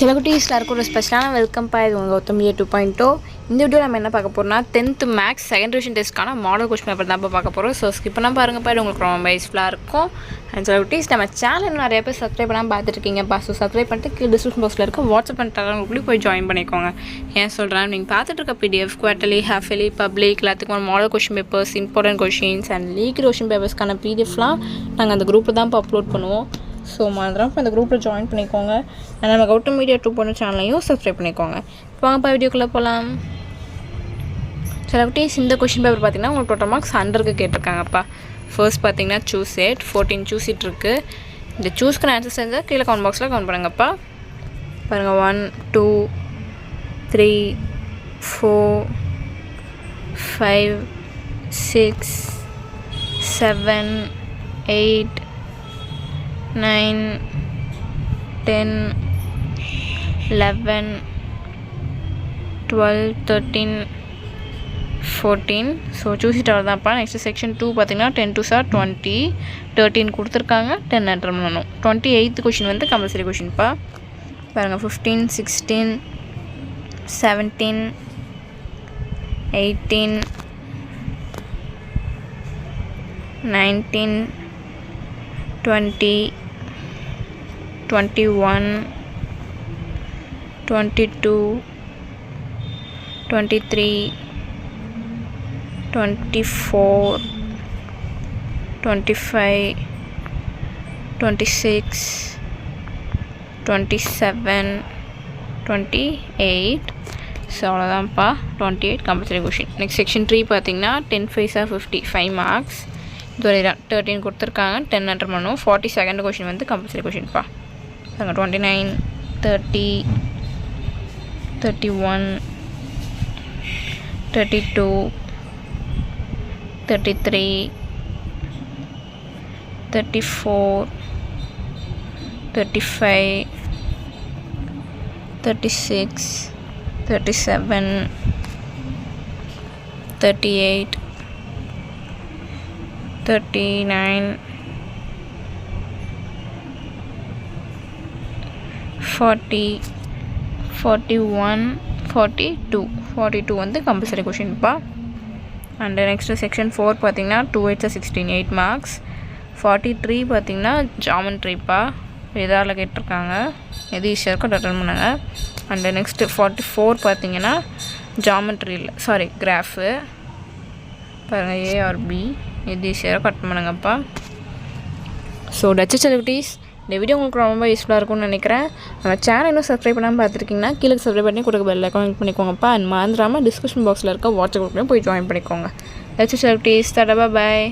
செல்லகுட்டீஸில் இருக்க ஒரு ஸ்பெஷலான வெல்கம் பா. இது உங்கள் கௌதம் இயர் 2.0. இந்த வீடியோ நம்ம என்ன பார்க்க போகிறோம்னா 10th மேக்ஸ் செகண்ட் டிவிஷன் டெஸ்ட்க்கான மாடல் கொஸ்டின் பேப்பர் தான் பார்க்க போகிறோம். ஸோ ஸ்கிப் பண்ணால் பாருங்கப்பா, இது உங்களுக்கு ரொம்ப யூஸ்ஃபுல்லாக இருக்கும். அண்ட் செல்லகுட்டீஸ் நம்ம சேனல் நிறைய பேர் சப்ஸ்கிரைப் பண்ணாமல் பார்த்துருக்கீங்கப்பா. ஸோ சப்ஸ்கிரைப் பண்ணிட்டு கீழே டிஸ்கிரிப்ஷன் பாக்ஸில் இருக்க வாட்ஸ்அப் அண்ட் டெலிகிராம் போய் ஜாயின் பண்ணிக்கோங்க. ஏன் சொல்கிறேன், நீங்கள் பார்த்துட்டு இருக்க பிடிஎஃப், குவார்ட்டர்லி, ஹாஃபலி, பப்ளிக் எல்லாத்துக்கும் model question papers, important questions and leak question பேப்பர்ஸ்க்கான பிடிஎஃப்லாம் நாங்கள் அந்த குரூப்பில் தான் இப்போ அப்லோட் பண்ணுவோம். ஸோ மாதிரி இப்போ இந்த குரூப்பில் ஜாயின் பண்ணிக்கோங்க. நம்ம கௌதம் மீடியா 2.0 சேனலையும் சப்ஸ்கிரைப் பண்ணிக்கோங்க. வாங்கப்பா வீடியோக்குள்ளே போகலாம். சில குட்டீஸ் இந்த கொஷின் பேப்பர் பார்த்திங்கன்னா உங்களுக்கு டோட்டல் மார்க்ஸ் 100க்கு கேட்டிருக்காங்கப்பா. ஃபர்ஸ்ட் பார்த்தீங்கன்னா சூஸ் இட் 14 சூஸ் இட் இருக்குது. இந்த சூஸ்க்கு ஆன்சர் செஞ்சால் கீழே கமெண்ட் பாக்ஸில் கமெண்ட் பண்ணுங்கப்பா. பாருங்கள் 1 2 3 4 5 6 7 8 9 10 11 12 13 14. ஸோ சூஸ் இட் அவர் தான்ப்பா. நெக்ஸ்ட் செக்ஷன் 2 பார்த்தீங்கன்னா 10 2 சார் 20 13 கொடுத்துருக்காங்க. 10 என்டர் பண்ணணும். 28th கொஷின் வந்து கம்பல்சரி கொஷின்ப்பா. பாருங்கள் 15 16 17 18 19 20 21 22 23 24 25 26 27 28. ஸோ அவ்வளோதான்ப்பா. 28 கம்பல்சரி கொஷின். நெக்ஸ்ட் செக்ஷன் 3 பார்த்தீங்கன்னா 10 5 50 5 மார்க்ஸ். இது ஒரு 13 கொடுத்துருக்காங்க. 10 என்டர் பண்ணும். 42nd கொஷின் வந்து கம்பல்சரி கொஷின்ப்பா. பாருங்கள் 29 30 31 32 33 34 35 36 37 38 39 40 41 42 வந்து கம்பல்சரி கொஷின்ப்பா. அண்ட் நெக்ஸ்ட்டு செக்ஷன் 4 பார்த்தீங்கன்னா 2 8 16 8 மார்க்ஸ். 43 பார்த்தீங்கன்னா ஜாமெண்ட்ரிப்பா. எதால் கேட்டிருக்காங்க, எது ஈஸியாக இருக்கோ அட்டன் பண்ணுங்க. அண்டு நெக்ஸ்ட்டு 44 பார்த்தீங்கன்னா ஜாமெண்ட்ரியில் கிராஃபு. பாருங்கள் ஏ ஆர் பி, எது ஈஸியாக இருக்கோ அட்டன் பண்ணுங்கப்பா. ஸோ டச்சு செலிபிரிட்டிஸ், இந்த வீடியோ உங்களுக்கு ரொம்ப யூஸ்ஃபுல்லாக இருக்கும்னு நினைக்கிறேன். நம்ம சேனல் இன்னும் சப்ஸ்கிரைப் பண்ணாமல் பார்த்துருக்கீங்கன்னா கீழே சப்ஸ்கிரைப் பண்ணி கொடுக்க பெல் ஐக்கான் பண்ணிக்கோங்கப்பா. அண்ட் மறந்துடாமல் டிஸ்கிரிப்ஷன் பாக்ஸில் இருக்க வாட்ஸ்அப் குரூப்லேயும் போய் ஜாயின் பண்ணிக்கோங்க. டச்சு செலிபிரிட்டிஸ், டாடா பாய்.